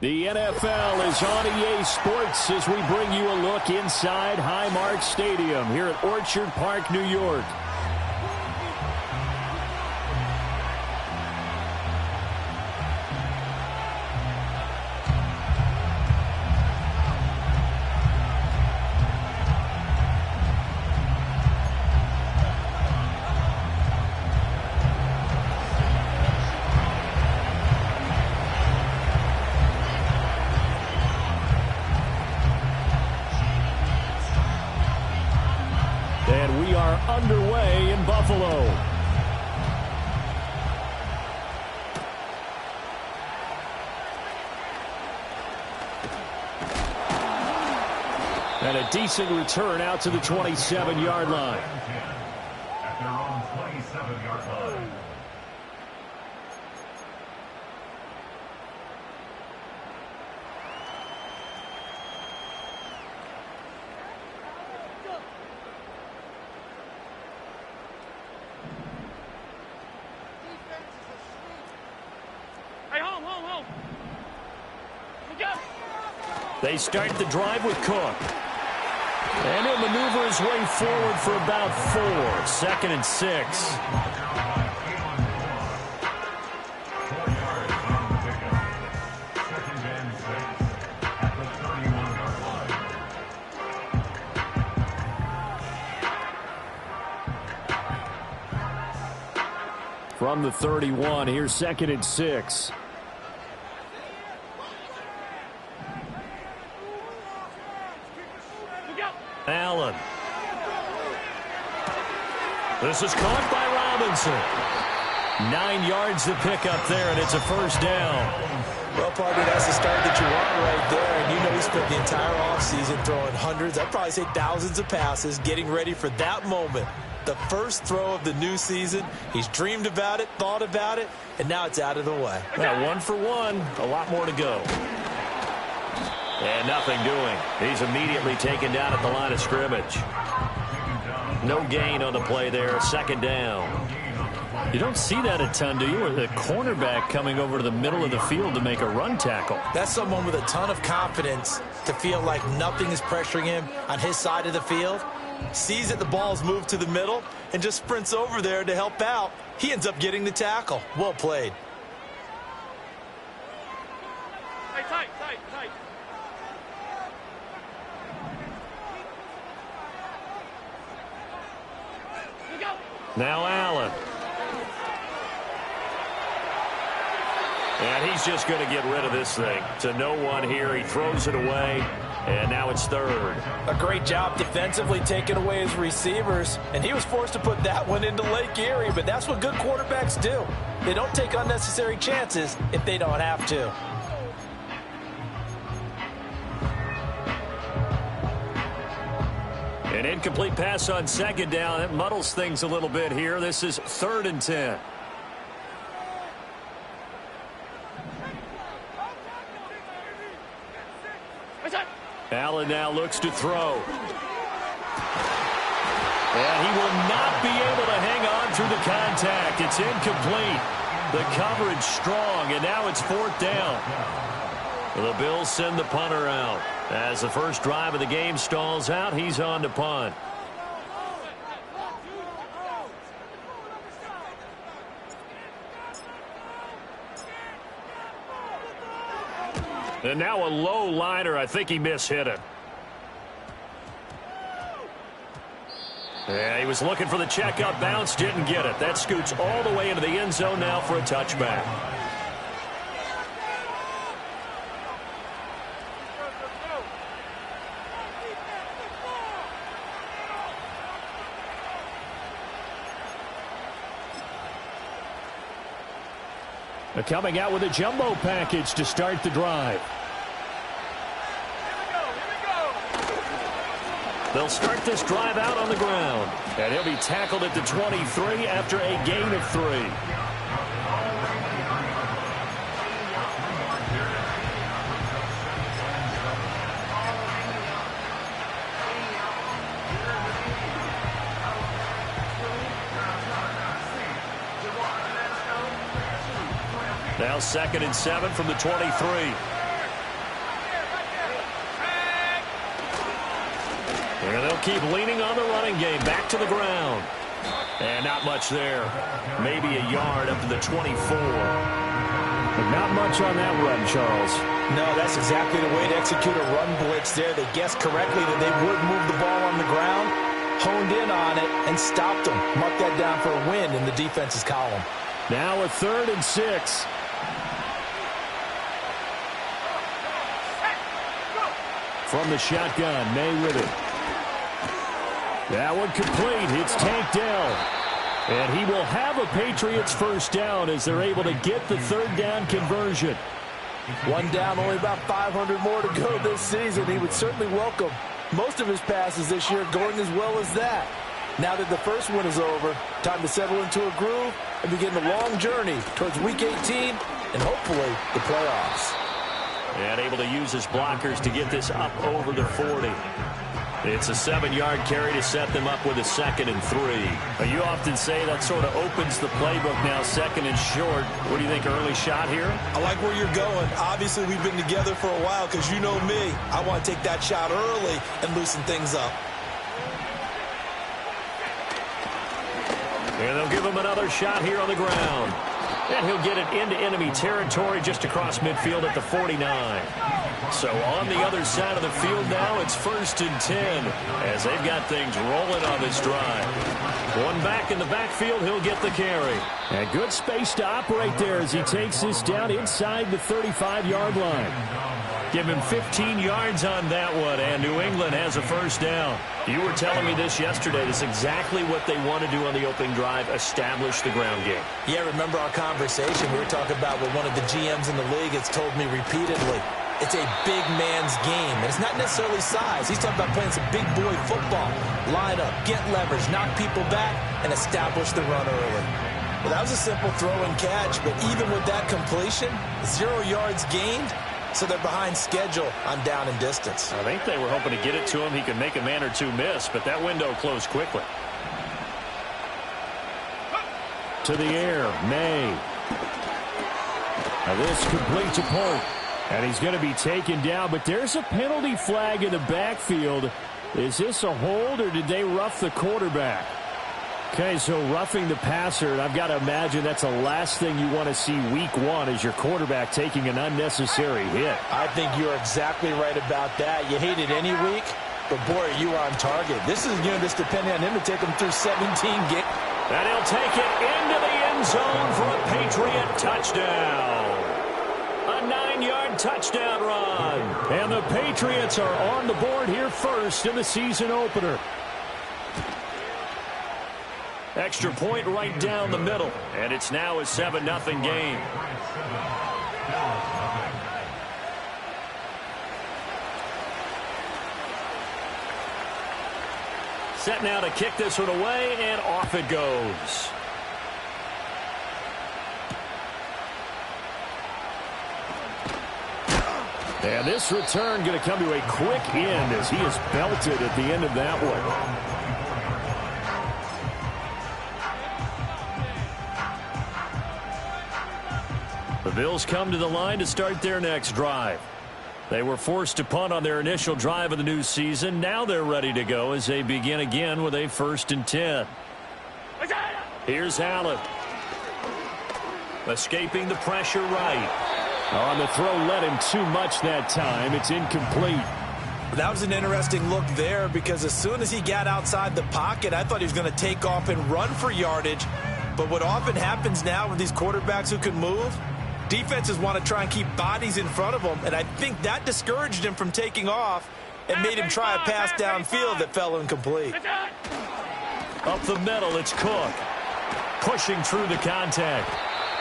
The NFL is on EA Sports as we bring you a look inside Highmark Stadium here at Orchard Park, New York. And we are underway in Buffalo. And a decent return out to the 27-yard line. At their own 27-yard line. They start the drive with Cook. And he'll maneuver his way forward for about 4. 2nd and 6. From the 31, here's 2nd and 6. Allen. This is caught by Robinson. 9 yards to pick up there, and it's a first down. Well, partner, that's the start that you want right there. And you know he spent the entire offseason throwing hundreds, I'd probably say thousands of passes, getting ready for that moment. The first throw of the new season. He's dreamed about it, thought about it, and now it's out of the way. Now, 1 for 1. A lot more to go. And nothing doing. He's immediately taken down at the line of scrimmage. No gain on the play there. 2nd down. You don't see that a ton, do you? Or the cornerback coming over to the middle of the field to make a run tackle. That's someone with a ton of confidence to feel like nothing is pressuring him on his side of the field. Sees that the ball's moved to the middle and just sprints over there to help out. He ends up getting the tackle. Well played. Tight. Now Allen. And he's just going to get rid of this thing. To no one here. He throws it away. And now it's 3rd. A great job defensively taking away his receivers. And he was forced to put that one into Lake Erie. But that's what good quarterbacks do. They don't take unnecessary chances if they don't have to. An incomplete pass on 2nd down. It muddles things a little bit here. This is 3rd and 10. Allen now looks to throw. And he will not be able to hang on through the contact. It's incomplete. The coverage strong, and now it's 4th down. The Bills send the punter out. As the first drive of the game stalls out, he's on to punt. And now a low liner. I think he mishit it. Yeah, he was looking for the checkup bounce, didn't get it. That scoots all the way into the end zone now for a touchback. Coming out with a jumbo package to start the drive. They'll start this drive out on the ground. And he'll be tackled at the 23 after a gain of 3. Now 2nd and 7 from the 23. And they'll keep leaning on the running game. Back to the ground. And not much there. Maybe a yard up to the 24. But not much on that run, Charles. No, that's exactly the way to execute a run blitz there. They guessed correctly that they would move the ball on the ground, honed in on it, and stopped them. Mark that down for a win in the defense's column. Now a 3rd and 6. From the shotgun, May with it. That one complete. It's tanked down. And he will have a Patriots first down as they're able to get the 3rd down conversion. One down, only about 500 more to go this season. He would certainly welcome most of his passes this year going as well as that. Now that the first one is over, time to settle into a groove and begin the long journey towards Week 18 and hopefully the playoffs. And able to use his blockers to get this up over the 40. It's a 7-yard carry to set them up with a 2nd and 3. You often say that sort of opens the playbook now, 2nd and short. What do you think, early shot here? I like where you're going. Obviously, we've been together for a while because you know me. I want to take that shot early and loosen things up. And they'll give him another shot here on the ground. And he'll get it into enemy territory just across midfield at the 49. So on the other side of the field now, it's 1st and 10 as they've got things rolling on this drive. One back in the backfield, he'll get the carry. And good space to operate there as he takes this down inside the 35-yard line. Give him 15 yards on that one, and New England has a first down. You were telling me this yesterday. This is exactly what they want to do on the opening drive, establish the ground game. Yeah, remember our conversation? We were talking about what one of the GMs in the league has told me repeatedly. It's a big man's game, and it's not necessarily size. He's talking about playing some big boy football. Line up, get leverage, knock people back, and establish the run early. Well, that was a simple throw and catch, but even with that completion, 0 yards gained, so they're behind schedule on down and distance. I think they were hoping to get it to him. He could make a man or two miss, but that window closed quickly. To the air, May. Now this complete to Polk. And he's going to be taken down, but there's a penalty flag in the backfield. Is this a hold, or did they rough the quarterback? Okay, so roughing the passer, and I've got to imagine that's the last thing you want to see week 1 as your quarterback taking an unnecessary hit. I think you're exactly right about that. You hate it any week, but boy, you are on target. This is just depending on him to take him through 17 games. And he'll take it into the end zone for a Patriot touchdown. A 9-yard touchdown run. And the Patriots are on the board here first in the season opener. Extra point right down the middle. And it's now a 7-0 game. Set now to kick this one away, and off it goes. And this return going to come to a quick end as he is belted at the end of that one. The Bills come to the line to start their next drive. They were forced to punt on their initial drive of the new season. Now they're ready to go as they begin again with a 1st and 10. Here's Allen. Escaping the pressure right. On the throw, led him too much that time. It's incomplete. That was an interesting look there because as soon as he got outside the pocket, I thought he was going to take off and run for yardage. But what often happens now with these quarterbacks who can move, defenses want to try and keep bodies in front of them, and I think that discouraged him from taking off and made him try a pass downfield that fell incomplete. Up the middle, it's Cook. Pushing through the contact.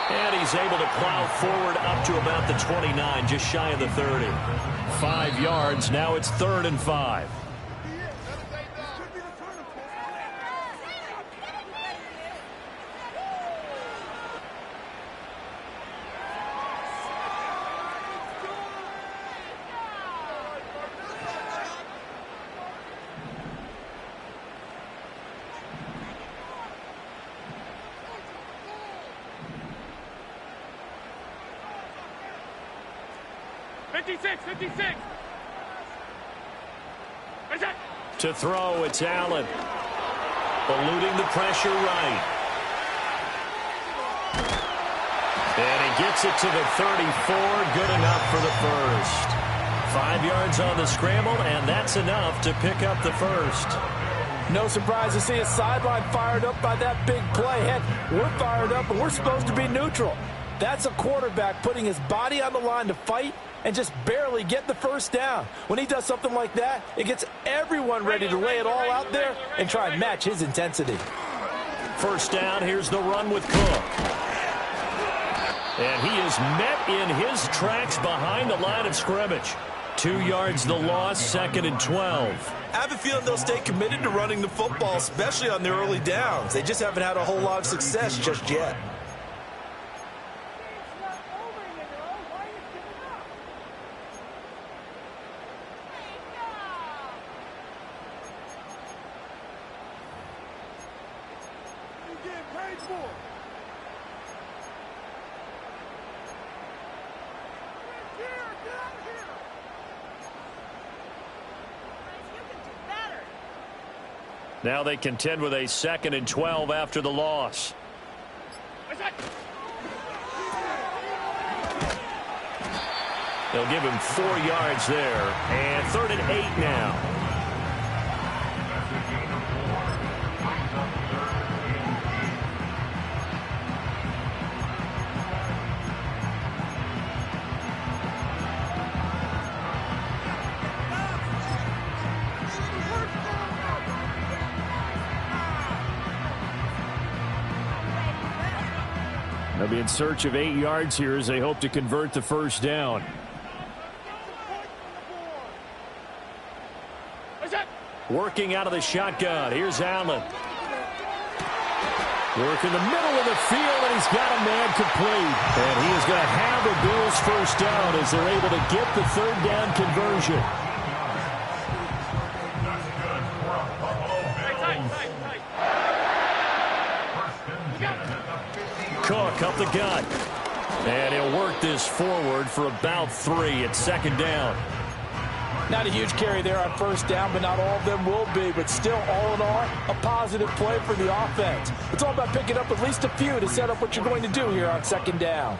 And he's able to plow forward up to about the 29, just shy of the 30. 5 yards, now it's 3rd and 5. To throw, it's Allen. Eluding the pressure right. And he gets it to the 34. Good enough for the first. 5 yards on the scramble, and that's enough to pick up the first. No surprise to see a sideline fired up by that big play. Heck, we're fired up, and we're supposed to be neutral. That's a quarterback putting his body on the line to fight and just barely get the first down. When he does something like that, it gets everyone ready to lay it all out there and try and match his intensity. First down, here's the run with Cook. And he is met in his tracks behind the line of scrimmage. 2 yards the loss, 2nd and 12. I have a feeling they'll stay committed to running the football, especially on their early downs. They just haven't had a whole lot of success just yet. Now they contend with a 2nd and 12 after the loss. They'll give him 4 yards there. And 3rd and 8 now. They'll be in search of 8 yards here as they hope to convert the first down. Working out of the shotgun. Here's Allen. Work in the middle of the field, and he's got a man complete. And he is going to have the Bills first down as they're able to get the 3rd down conversion. Cook up the gut. And he'll work this forward for about 3 at 2nd down. Not a huge carry there on first down, but not all of them will be. But still, all in all, a positive play for the offense. It's all about picking up at least a few to set up what you're going to do here on 2nd down.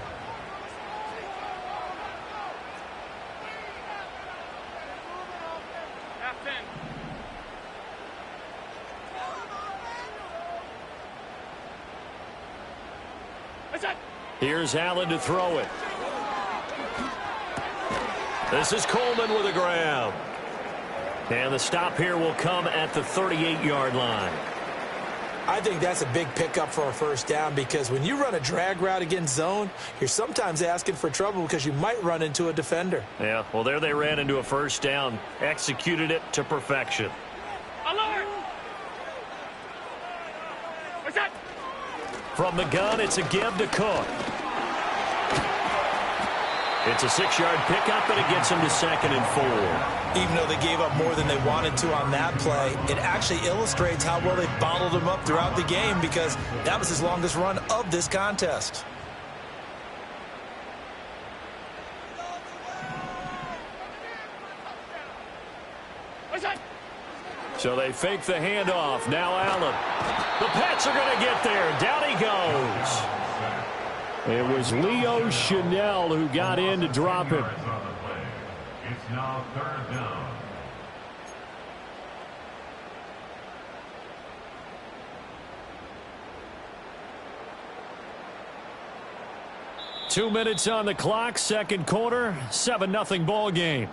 Here's Allen to throw it. This is Coleman with a grab. And the stop here will come at the 38-yard line. I think that's a big pickup for a first down because when you run a drag route against zone, you're sometimes asking for trouble because you might run into a defender. Yeah, well, there they ran into a first down, executed it to perfection. Alert! What's that? From the gun, it's a give to Cook. It's a 6-yard pickup, and it gets him to 2nd and 4. Even though they gave up more than they wanted to on that play, it actually illustrates how well they bottled him up throughout the game because that was his longest run of this contest. So they fake the handoff. Now Allen. The Pats are going to get there. Down he goes. It was Leo Chanel who got in to drop him. It's now 3rd down. Two minutes on the clock, second quarter, 7-0 ball game.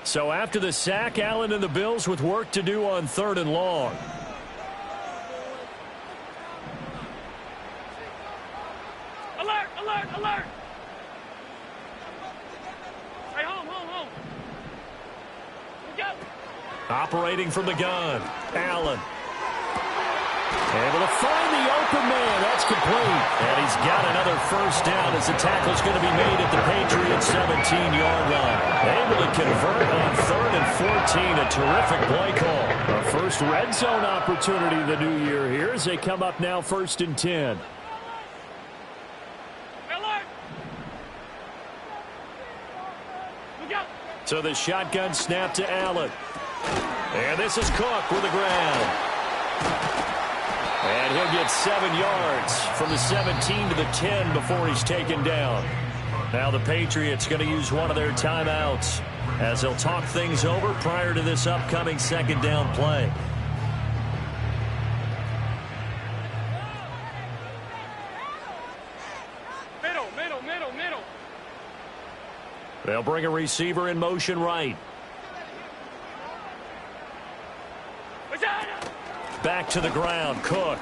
So after the sack, Allen and the Bills with work to do on 3rd and long. Alert, alert, alert! Hey, home. Go. Operating from the gun, Allen. Able to find the open man. That's complete. And he's got another first down as the tackle's going to be made at the Patriots' 17-yard line. Able to convert on 3rd and 14. A terrific play call. A first red zone opportunity the new year here as they come up now 1st and 10. Alert! So the shotgun snap to Allen. And this is Cook with the grab. And he'll get 7 yards from the 17 to the 10 before he's taken down. Now the Patriots going to use one of their timeouts as they'll talk things over prior to this upcoming second down play. Middle. They'll bring a receiver in motion right. Back to the ground, Cook.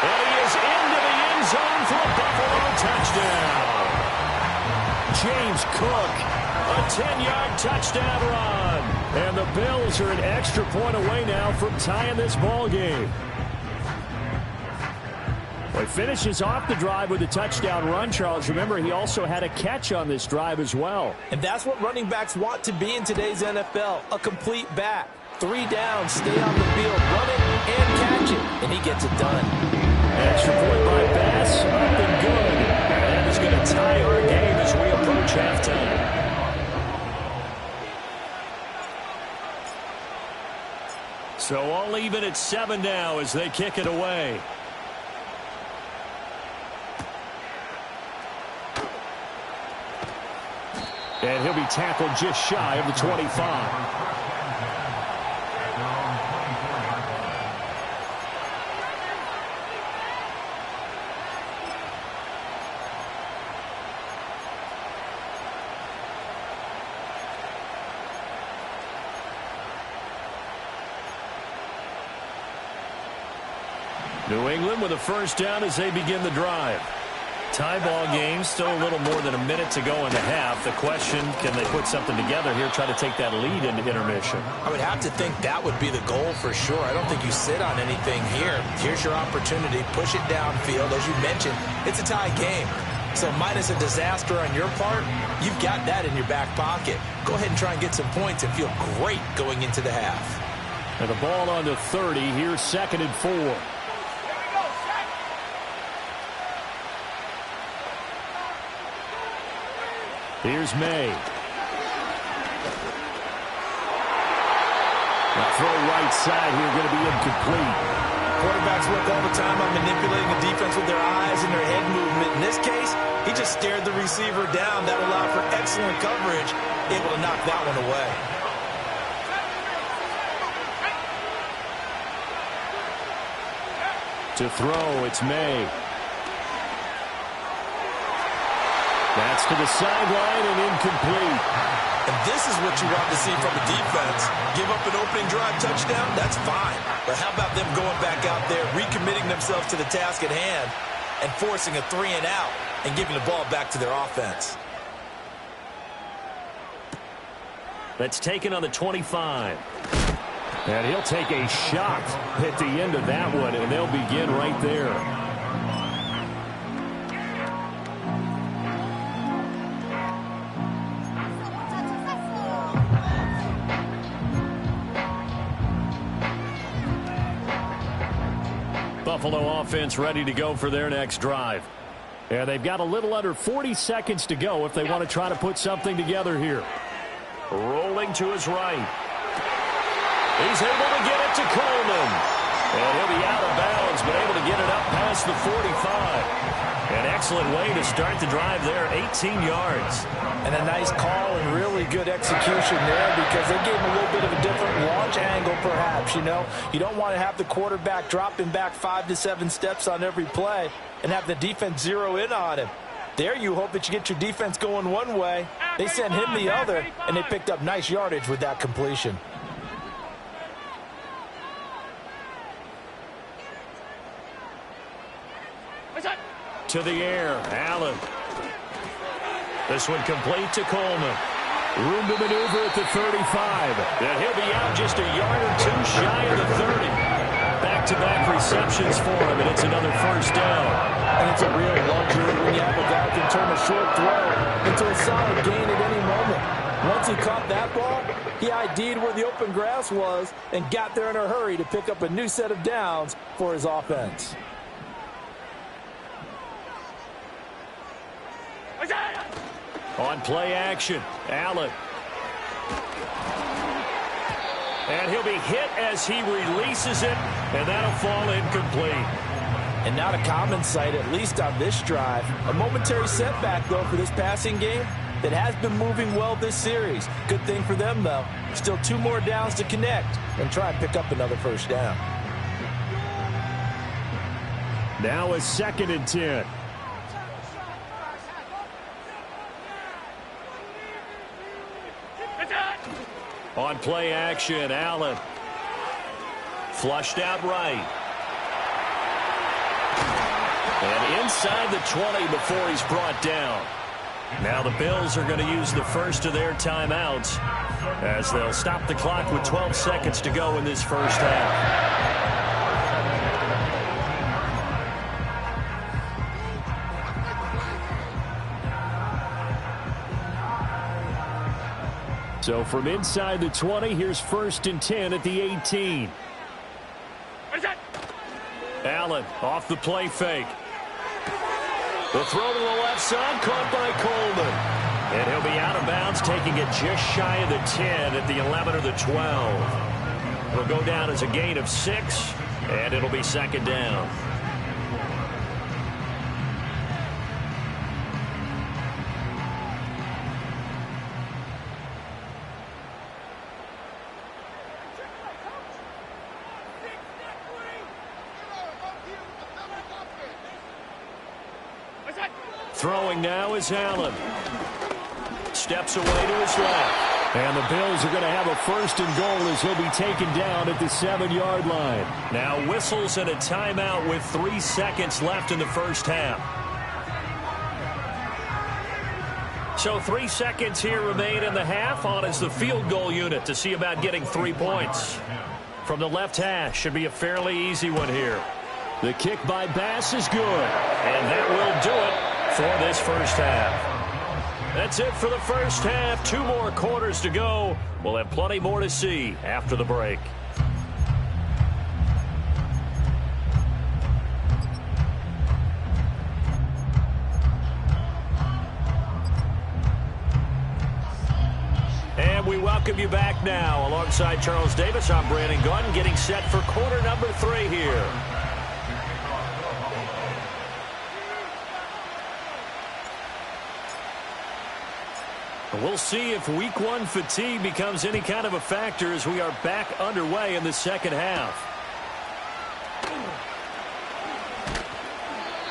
And he is into the end zone for a Buffalo touchdown. James Cook, a 10-yard touchdown run. And the Bills are an extra point away now from tying this ball game. Well, he finishes off the drive with a touchdown run, Charles. Remember, he also had a catch on this drive as well. And that's what running backs want to be in today's NFL, a complete back. 3 downs, stay on the field, run it, and catch it. And he gets it done. Extra point by Bass, up and good. And that is going to tie our game as we approach halftime. So all even at 7 now as they kick it away. And he'll be tackled just shy of the 25. New England with a first down as they begin the drive. Tie ball game, still a little more than a minute to go in the half. The question, can they put something together here, try to take that lead into intermission? I would have to think that would be the goal for sure. I don't think you sit on anything here. Here's your opportunity. Push it downfield. As you mentioned, it's a tie game. So minus a disaster on your part, you've got that in your back pocket. Go ahead and try and get some points and feel great going into the half. And the ball on the 30. Here's 2nd and 4. Here's May. The throw right side here going to be incomplete. Quarterbacks work all the time on manipulating the defense with their eyes and their head movement. In this case, he just stared the receiver down. That allowed for excellent coverage, able to knock that one away. To throw, it's May. That's to the sideline and incomplete. And this is what you want to see from the defense. Give up an opening drive touchdown, that's fine. But how about them going back out there, recommitting themselves to the task at hand, and forcing a 3 and out, and giving the ball back to their offense. That's taken on the 25. And he'll take a shot at the end of that one, and they'll begin right there. Buffalo offense ready to go for their next drive. And they've got a little under 40 seconds to go if they want to try to put something together here. Rolling to his right. He's able to get it to Coleman. And he'll be out of bounds, but able to get it up past the 45. An excellent way to start the drive there, 18 yards. And a nice call and really good execution there because they gave him a little bit of a different launch angle perhaps, you know. You don't want to have the quarterback dropping back 5 to 7 steps on every play and have the defense zero in on him. There you hope that you get your defense going one way. They sent him the other, and they picked up nice yardage with that completion. To the air, Allen. This one complete to Coleman. Room to maneuver at the 35. And he'll be out just a yard or two shy of the 30. Back-to-back receptions for him, and it's another first down. And it's a real luxury when you have a guy who can turn a short throw into a solid gain at any moment. Once he caught that ball, he ID'd where the open grass was and got there in a hurry to pick up a new set of downs for his offense. On play action, Allen. And he'll be hit as he releases it, and that'll fall incomplete. And not a common sight, at least on this drive. A momentary setback, though, for this passing game that has been moving well this series. Good thing for them, though. Still 2 more downs to connect and try and pick up another first down. Now a 2nd and 10. On play action, Allen. Flushed out right. And inside the 20 before he's brought down. Now the Bills are going to use the first of their timeouts as they'll stop the clock with 12 seconds to go in this first half. So from inside the 20, here's 1st and 10 at the 18. Allen off the play fake. The throw to the left side, caught by Coleman. And he'll be out of bounds, taking it just shy of the 10 at the 11 or the 12. It'll go down as a gain of 6, and it'll be 2nd down. Throwing now is Allen. Steps away to his left. And the Bills are going to have a 1st and goal as he'll be taken down at the 7-yard line. Now whistles and a timeout with 3 seconds left in the first half. So 3 seconds here remain in the half. On is the field goal unit to see about getting 3 points. From the left hash, should be a fairly easy one here. The kick by Bass is good. And that will do it for this first half. That's it for the first half. 2 more quarters to go. We'll have plenty more to see after the break. And we welcome you back now. Alongside Charles Davis, I'm Brandon Gunn, getting set for quarter number 3 here. We'll see if week 1 fatigue becomes any kind of a factor as we are back underway in the second half.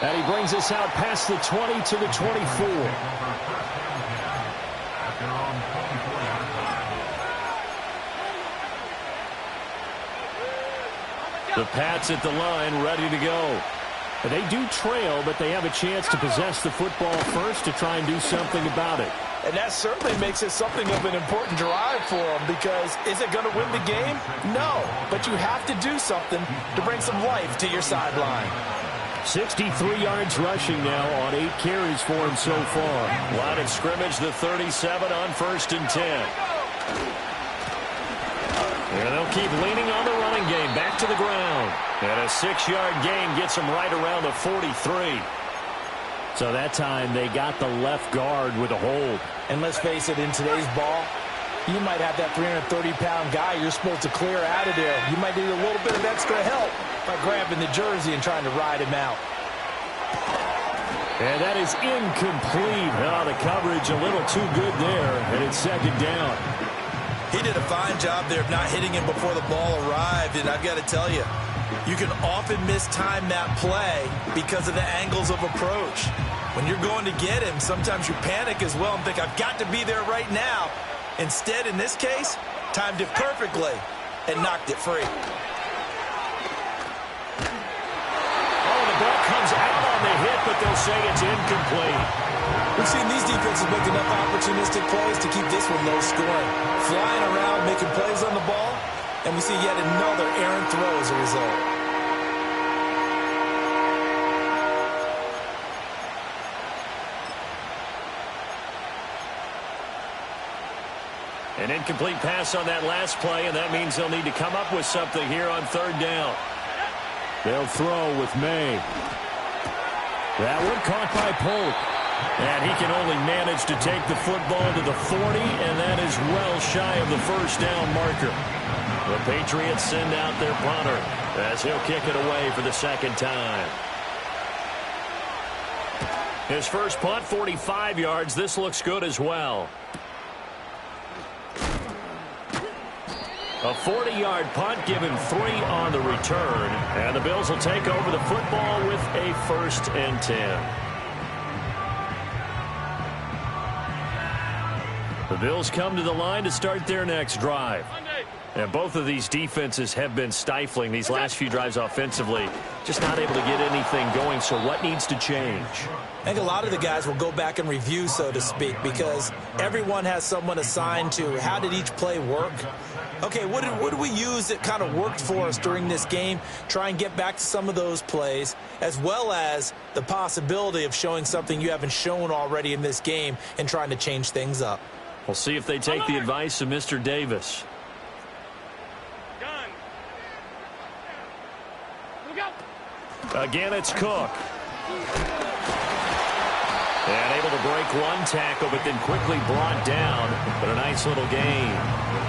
And he brings us out past the 20 to the 24. The Pats at the line, ready to go. They do trail, but they have a chance to possess the football first to try and do something about it. And that certainly makes it something of an important drive for them, because is it going to win the game? No, but you have to do something to bring some life to your sideline. 63 yards rushing now on 8 carries for him so far. Line of scrimmage, the 37 on 1st and 10. And they'll keep leaning on the running game. Back to the ground. And a 6-yard gain gets them right around the 43. So that time they got the left guard with a hold. And let's face it, in today's ball, you might have that 330-pound guy you're supposed to clear out of there. You might need a little bit of extra help by grabbing the jersey and trying to ride him out. And that is incomplete. Oh, the coverage a little too good there, and it's 2nd down. He did a fine job there of not hitting him before the ball arrived, and I've got to tell you, you can often mistime that play because of the angles of approach. When you're going to get him, sometimes you panic as well and think, I've got to be there right now. Instead, in this case, timed it perfectly and knocked it free. Oh, the ball comes out on the hit, but they'll say it's incomplete. We've seen these defenses make enough opportunistic plays to keep this one low scoring. Flying around, making plays on the ball, and we see yet another errant throw as a result. An incomplete pass on that last play, and that means they'll need to come up with something here on 3rd down. They'll throw with May. That one caught by Polk. And he can only manage to take the football to the 40, and that is well shy of the first down marker. The Patriots send out their punter as he'll kick it away for the second time. His first punt, 45 yards. This looks good as well. A 40-yard punt, given 3 on the return. And the Bills will take over the football with a 1st and 10. The Bills come to the line to start their next drive. And both of these defenses have been stifling these last few drives offensively. Just not able to get anything going, so what needs to change? I think a lot of the guys will go back and review, so to speak, because everyone has someone assigned to how did each play work. Okay, what did we use that kind of worked for us during this game? Try and get back to some of those plays, as well as the possibility of showing something you haven't shown already in this game and trying to change things up. We'll see if they take the advice of Mr. Davis. Again, it's Cook. And able to break one tackle, but then quickly brought down. But a nice little gain.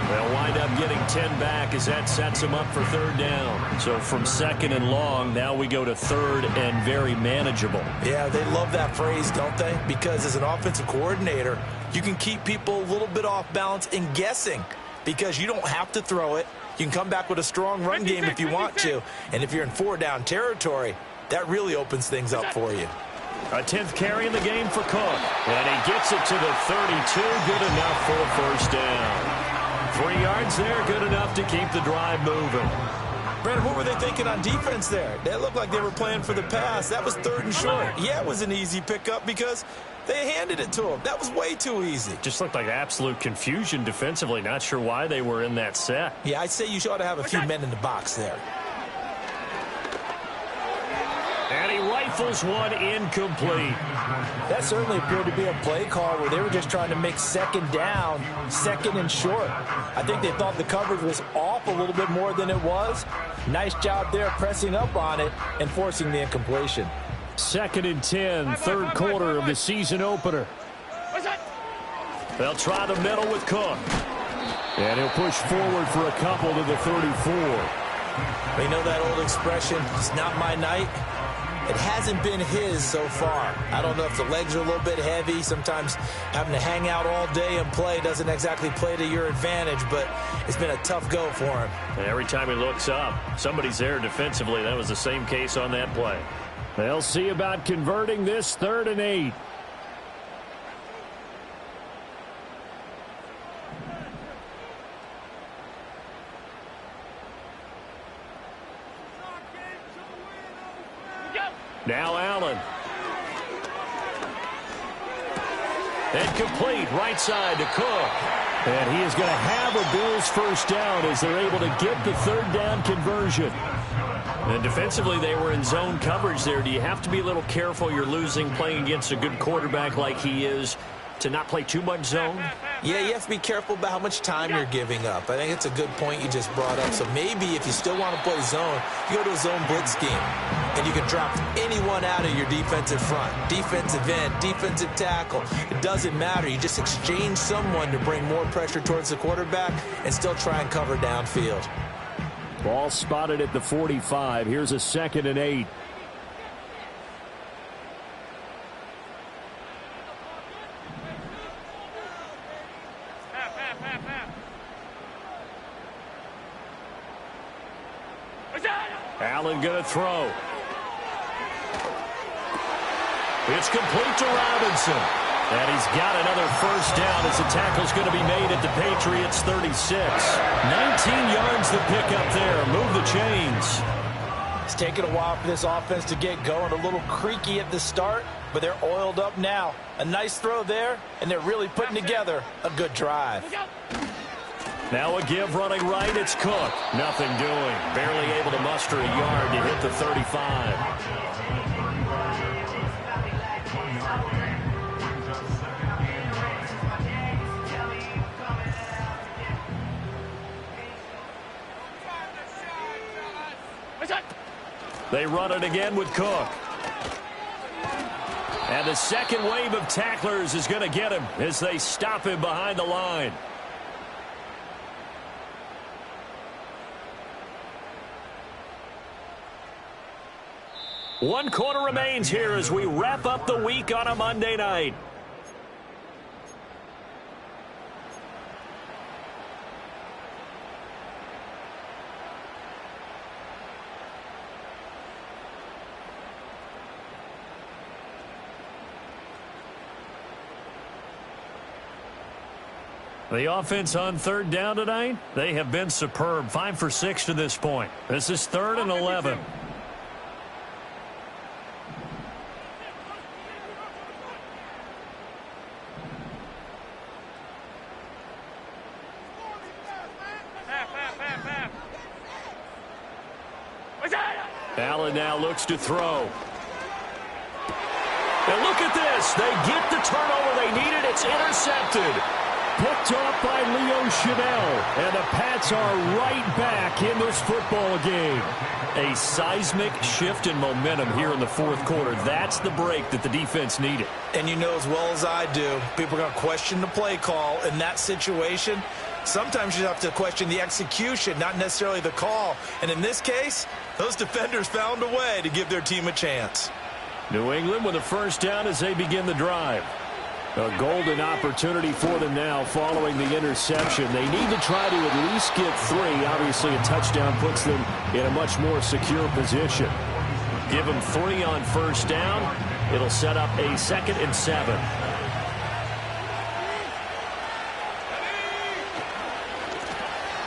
They'll wind up getting 10 back as that sets them up for 3rd down. So from 2nd and long, now we go to 3rd and very manageable. Yeah, they love that phrase, don't they? Because as an offensive coordinator, you can keep people a little bit off balance and guessing because you don't have to throw it. You can come back with a strong run game if you want to. And if you're in 4-down territory, that really opens things up for you. A 10th carry in the game for Cook. And he gets it to the 32. Good enough for a 1st down. 3 yards there, good enough to keep the drive moving. Brandon, what were they thinking on defense there? They looked like they were playing for the pass. That was 3rd and short. Yeah, it was an easy pickup because they handed it to him. That was way too easy. Just looked like absolute confusion defensively. Not sure why they were in that set. Yeah, I'd say you ought to have a few men in the box there. And he rifles one incomplete. That certainly appeared to be a play call where they were just trying to make 2nd down, 2nd and short. I think they thought the coverage was off a little bit more than it was. Nice job there pressing up on it and forcing the incompletion. 2nd and 10, 3rd quarter of the season opener. They'll try the middle with Cook. And he'll push forward for a couple to the 34. You know that old expression, it's not my night? It hasn't been his so far. I don't know if the legs are a little bit heavy. Sometimes having to hang out all day and play doesn't exactly play to your advantage, but it's been a tough go for him. And every time he looks up, somebody's there defensively. That was the same case on that play. They'll see about converting this 3rd and 8. Now Allen. And complete right side to Cook. And he is going to have a Bills 1st down as they're able to get the 3rd down conversion. And defensively, they were in zone coverage there. Do you have to be a little careful? You're losing playing against a good quarterback like he is to not play too much zone? Yeah, you have to be careful about how much time you're giving up. I think it's a good point you just brought up. So maybe if you still want to play zone, you go to a zone blitz scheme. And you can drop anyone out of your defensive front. Defensive end, defensive tackle. It doesn't matter. You just exchange someone to bring more pressure towards the quarterback and still try and cover downfield. Ball spotted at the 45. Here's a 2nd and 8. Allen going to throw. It's complete to Robinson. And he's got another 1st down as the tackle's going to be made at the Patriots 36. 19 yards to pick up there. Move the chains. It's taken a while for this offense to get going. A little creaky at the start, but they're oiled up now. A nice throw there, and they're really putting together a good drive. Now a give running right. It's Cook. Nothing doing. Barely able to muster a yard to hit the 35. They run it again with Cook. And the second wave of tacklers is going to get him as they stop him behind the line. One quarter remains here as we wrap up the week on a Monday night. The offense on third down tonight, they have been superb. 5 for 6 to this point. This is 3rd and 11. Allen now looks to throw. And look at this. They get the turnover they needed. It's intercepted. Picked off by Leo Chanel. And the Pats are right back in this football game. A seismic shift in momentum here in the fourth quarter. That's the break that the defense needed. And you know as well as I do, people are going to question the play call in that situation. Sometimes you have to question the execution, not necessarily the call. And in this case, those defenders found a way to give their team a chance. New England with a first down as they begin the drive. A golden opportunity for them now following the interception. They need to try to at least get 3. Obviously, a touchdown puts them in a much more secure position. Give them 3 on first down. It'll set up a 2nd and 7.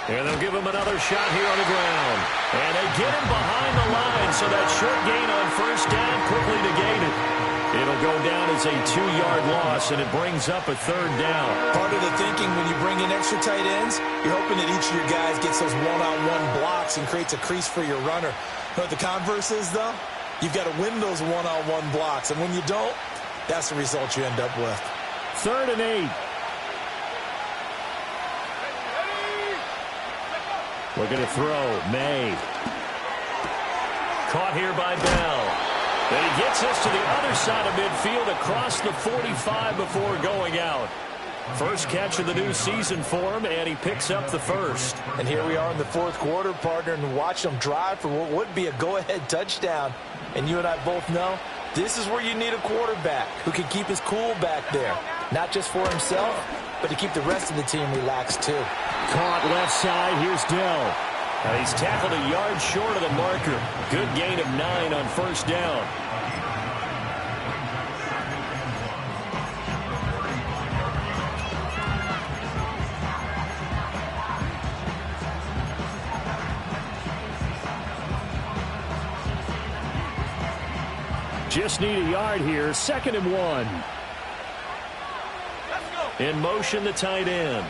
And they'll give him another shot here on the ground. And they get him behind the line, so that short gain on first down quickly negated. It'll go down as a 2-yard loss, and it brings up a 3rd down. Part of the thinking when you bring in extra tight ends, you're hoping that each of your guys gets those one-on-one blocks and creates a crease for your runner. But the converse is, though, you've got to win those one-on-one blocks. And when you don't, that's the result you end up with. 3rd and 8. Looking to throw. May. Caught here by Bell. And he gets us to the other side of midfield across the 45 before going out. First catch of the new season for him, and he picks up the first. And here we are in the fourth quarter, partner, and watch them drive for what would be a go-ahead touchdown. And you and I both know this is where you need a quarterback who can keep his cool back there. Not just for himself, but to keep the rest of the team relaxed, too. Caught left side. Here's Dell. And he's tackled a yard short of the marker. Good gain of 9 on first down. Just need a yard here. 2nd and 1. In motion, the tight end.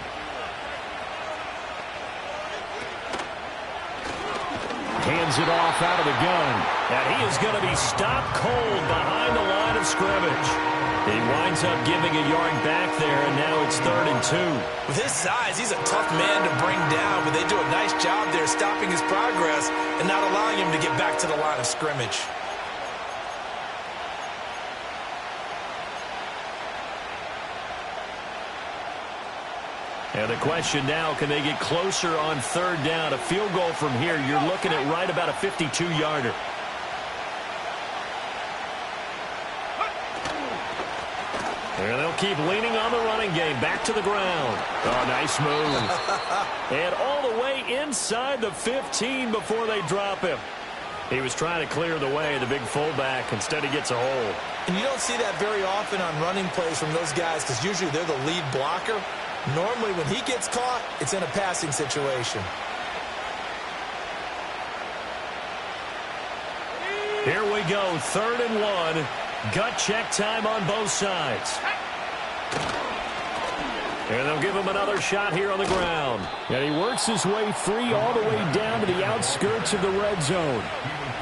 Hands it off out of the gun. And he is going to be stopped cold behind the line of scrimmage. He winds up giving a yard back there, and now it's 3rd and 2. With his size, he's a tough man to bring down, but they do a nice job there stopping his progress and not allowing him to get back to the line of scrimmage. And the question now, can they get closer on 3rd down? A field goal from here, you're looking at right about a 52-yarder. And they'll keep leaning on the running game. Back to the ground. Oh, nice move. And all the way inside the 15 before they drop him. He was trying to clear the way, the big fullback. Instead, he gets a hold. And you don't see that very often on running plays from those guys because usually they're the lead blocker. Normally, when he gets caught, it's in a passing situation. Here we go, 3rd and 1. Gut check time on both sides. And they'll give him another shot here on the ground. And he works his way free all the way down to the outskirts of the red zone.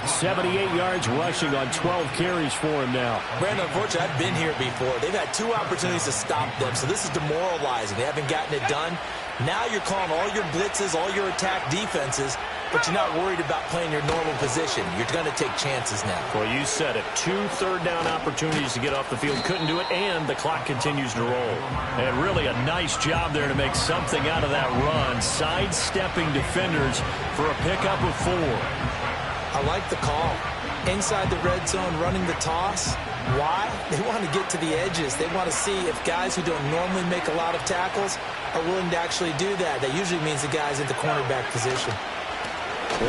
78 yards rushing on 12 carries for him now. Brandon, unfortunately, I've been here before. They've had 2 opportunities to stop them, so this is demoralizing. They haven't gotten it done. Now you're calling all your blitzes, all your attack defenses, but you're not worried about playing your normal position. You're going to take chances now. Well, you said it. 2 third-down opportunities to get off the field. Couldn't do it, and the clock continues to roll. And really a nice job there to make something out of that run, sidestepping defenders for a pickup of 4. I like the call. Inside the red zone, running the toss. Why? They want to get to the edges. They want to see if guys who don't normally make a lot of tackles are willing to actually do that. That usually means the guys at the cornerback position.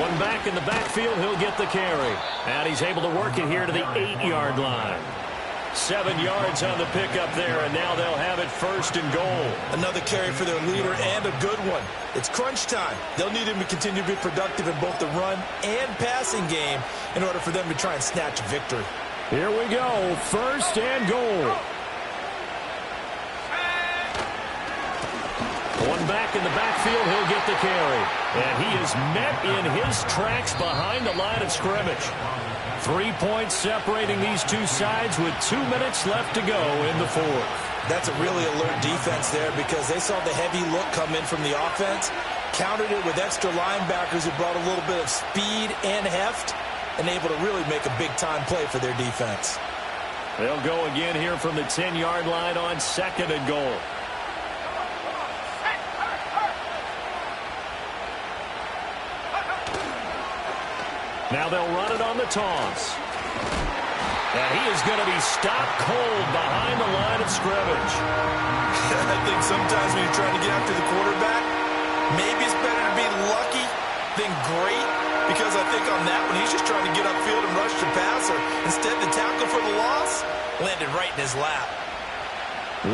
One back in the backfield, he'll get the carry. And he's able to work it here to the 8-yard line. 7 yards on the pickup there, and now they'll have it 1st and goal. Another carry for their leader, and a good one. It's crunch time. They'll need him to continue to be productive in both the run and passing game in order for them to try and snatch a victory. Here we go, 1st and goal. One back in the backfield, he'll get the carry. And he is met in his tracks behind the line of scrimmage. 3 points separating these two sides with 2 minutes left to go in the 4th. That's a really alert defense there because they saw the heavy look come in from the offense, countered it with extra linebackers who brought a little bit of speed and heft, and able to really make a big-time play for their defense. They'll go again here from the 10-yard line on 2nd and goal. Now they'll run it on the toss. And he is going to be stopped cold behind the line of scrimmage. I think sometimes when you're trying to get after the quarterback, maybe it's better to be lucky than great, because I think on that one, he's just trying to get upfield and rush the passer. Instead, the tackle for the loss landed right in his lap.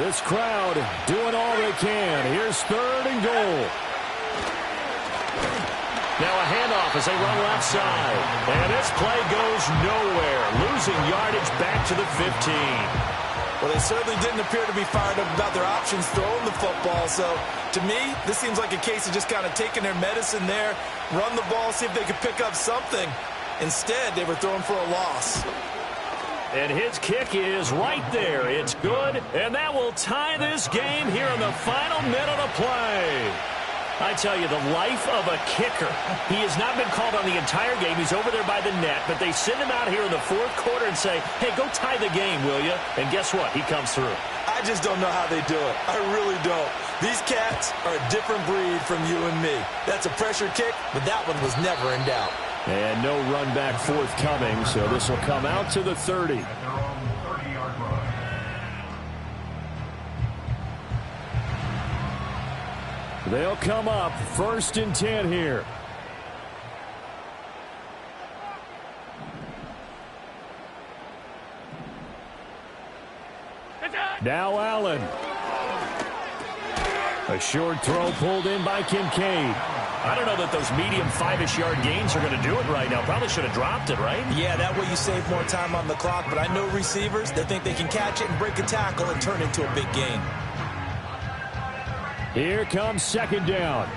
This crowd doing all they can. Here's 3rd and goal. Now a handoff as they run left side. And this play goes nowhere. Losing yardage back to the 15. Well, they certainly didn't appear to be fired up about their options throwing the football. So, to me, this seems like a case of just kind of taking their medicine there, run the ball, see if they could pick up something. Instead, they were throwing for a loss. And his kick is right there. It's good, and that will tie this game here in the final minute of play. I tell you, the life of a kicker. He has not been called on the entire game. He's over there by the net, but they send him out here in the 4th quarter and say, hey, go tie the game, will you? And guess what? He comes through. I just don't know how they do it. I really don't. These cats are a different breed from you and me. That's a pressure kick, but that one was never in doubt. And no run back forthcoming, so this will come out to the 30. They'll come up 1st and 10 here. Now Allen. A short throw pulled in by Kincaid. I don't know that those medium 5-ish yard gains are going to do it right now. Probably should have dropped it, right? Yeah, that way you save more time on the clock. But I know receivers, they think they can catch it and break a tackle and turn it into a big gain. Here comes 2nd down.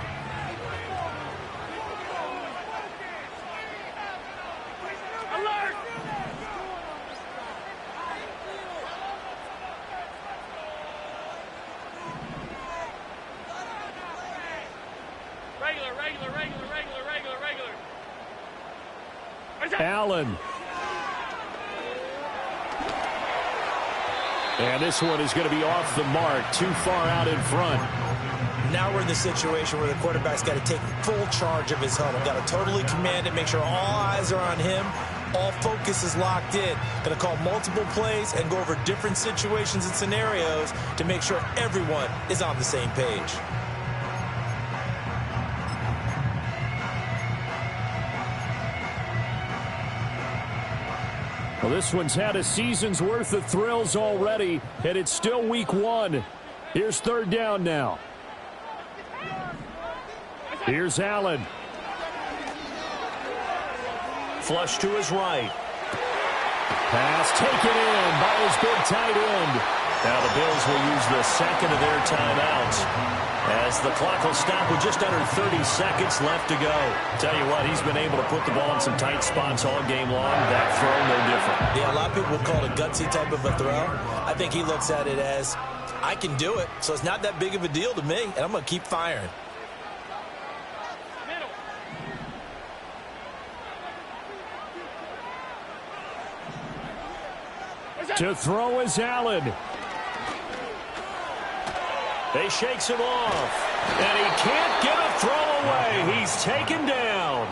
Alert! Regular. Allen. And this one is going to be off the mark, too far out in front. Now we're in the situation where the quarterback's got to take full charge of his huddle. Got to totally command it, make sure all eyes are on him. All focus is locked in. Going to call multiple plays and go over different situations and scenarios to make sure everyone is on the same page. Well, this one's had a season's worth of thrills already, and it's still week 1. Here's 3rd down now. Here's Allen. Flush to his right. Pass taken in by his big tight end. Now the Bills will use the 2nd of their timeouts as the clock will stop with just under 30 seconds left to go. Tell you what, he's been able to put the ball in some tight spots all game long. That throw, no different. Yeah, a lot of people would call it a gutsy type of a throw. I think he looks at it as, I can do it, so it's not that big of a deal to me, and I'm going to keep firing. To throw is Allen. He shakes him off, and he can't get a throw away. He's taken down.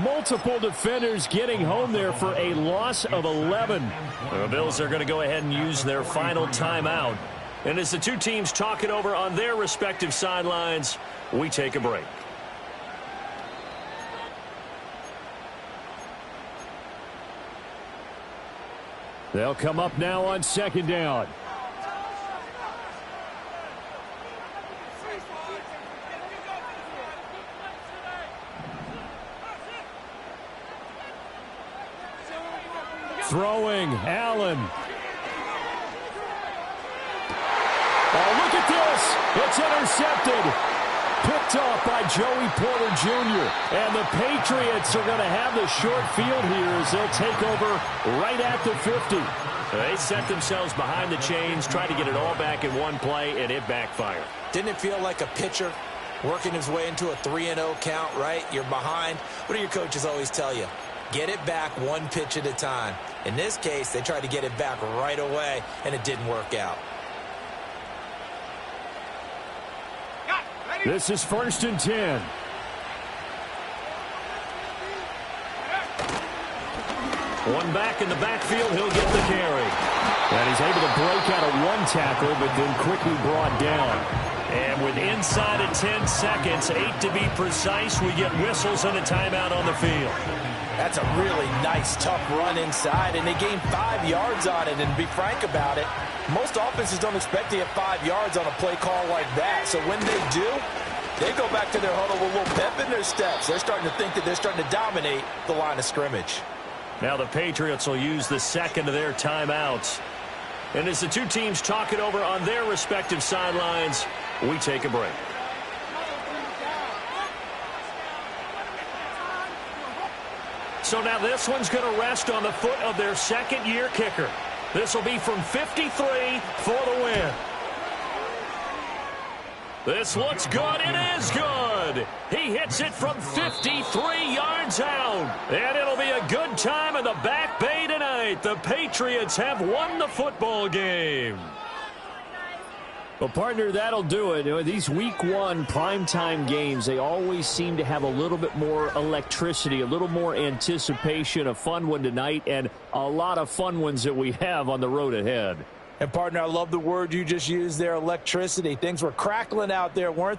Multiple defenders getting home there for a loss of 11. The Bills are going to go ahead and use their final timeout. And as the two teams talk it over on their respective sidelines, we take a break. They'll come up now on second down. Throwing, Allen. Oh, look at this. It's intercepted. Picked off by Joey Porter Jr. And the Patriots are going to have the short field here as they'll take over right at the 50. They set themselves behind the chains, tried to get it all back in one play, and it backfired. Didn't it feel like a pitcher working his way into a 3-0 count, right? You're behind. What do your coaches always tell you? Get it back one pitch at a time. In this case, they tried to get it back right away, and it didn't work out. This is 1st and 10. One back in the backfield, he'll get the carry. And he's able to break out of one tackle, but then quickly brought down. And with inside of 10 seconds, 8 to be precise, we get whistles and a timeout on the field. That's a really nice, tough run inside, and they gained 5 yards on it. And to be frank about it, most offenses don't expect to get 5 yards on a play call like that. So when they do, they go back to their huddle with a little pep in their steps. They're starting to think that they're starting to dominate the line of scrimmage. Now the Patriots will use the second of their timeouts. And as the two teams talk it over on their respective sidelines, we take a break. So now this one's going to rest on the foot of their second-year kicker. This will be from 53 for the win. This looks good. It is good. He hits it from 53 yards out. And it'll be a good time in the back bay tonight. The Patriots have won the football game. Well, partner, that'll do it. You know, these Week 1 primetime games, they always seem to have a little bit more electricity, a little more anticipation. A fun one tonight, and a lot of fun ones that we have on the road ahead. And, partner, I love the word you just used there, electricity. Things were crackling out there, weren't they?